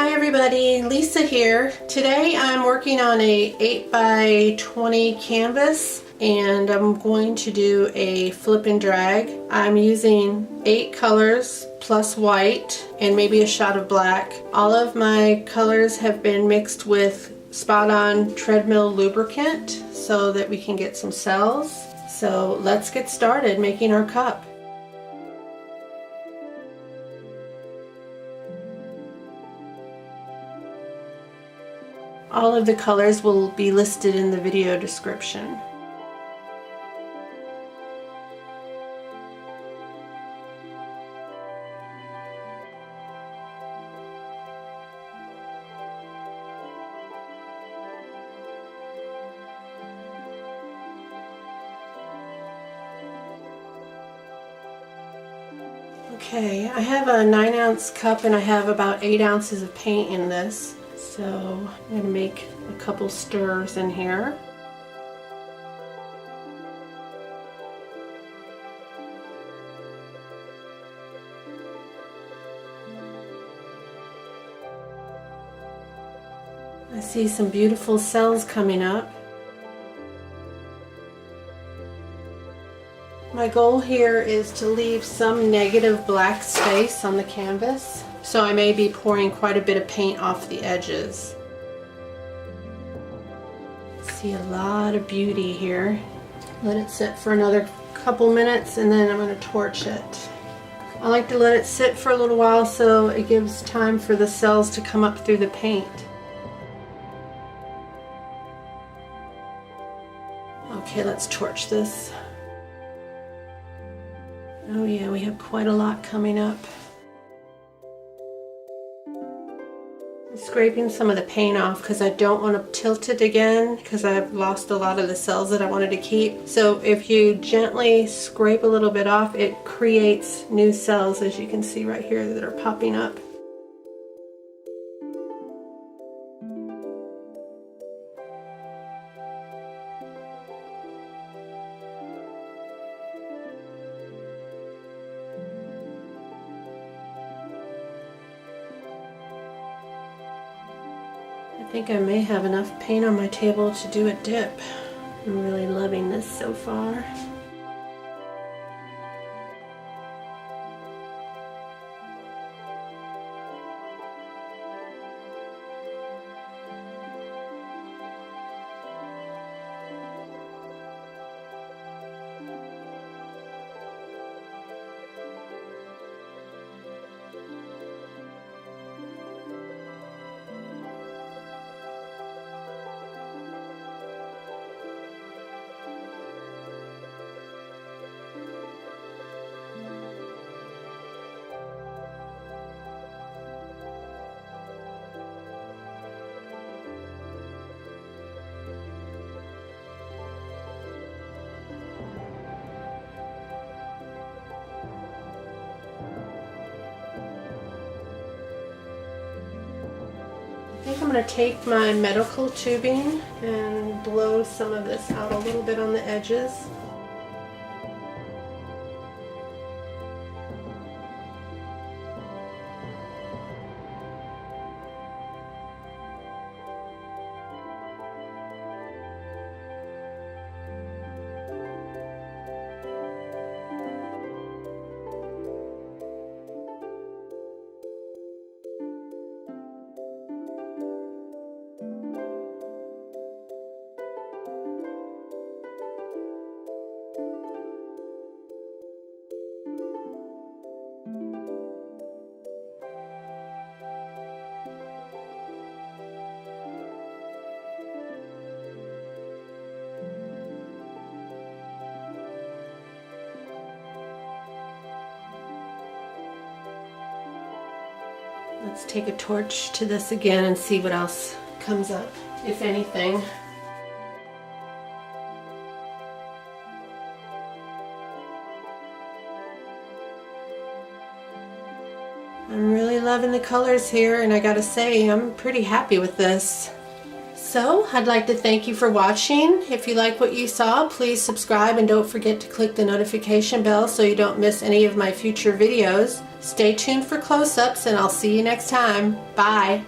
Hi everybody, Lisa here. Today I'm working on a 8 by 20 canvas and I'm going to do a flip and drag. I'm using 8 colors plus white and maybe a shot of black. All of my colors have been mixed with Spot On treadmill lubricant so that we can get some cells. So let's get started making our cup. All of the colors will be listed in the video description. Okay, I have a 9-ounce cup and I have about 8 ounces of paint in this. So I'm going to make a couple stirs in here. I see some beautiful cells coming up. My goal here is to leave some negative black space on the canvas, so I may be pouring quite a bit of paint off the edges. See a lot of beauty here. Let it sit for another couple minutes and then I'm going to torch it. I like to let it sit for a little while so it gives time for the cells to come up through the paint. Okay, let's torch this. Oh yeah, we have quite a lot coming up. I'm scraping some of the paint off because I don't want to tilt it again because I've lost a lot of the cells that I wanted to keep. So if you gently scrape a little bit off, it creates new cells, as you can see right here, that are popping up. I think I may have enough paint on my table to do a dip. I'm really loving this so far. I think I'm going to take my medical tubing and blow some of this out a little bit on the edges. Let's take a torch to this again and see what else comes up, if anything. I'm really loving the colors here, and I gotta say I'm pretty happy with this. So I'd like to thank you for watching. If you like what you saw, please subscribe and don't forget to click the notification bell so you don't miss any of my future videos. Stay tuned for close-ups and I'll see you next time. Bye.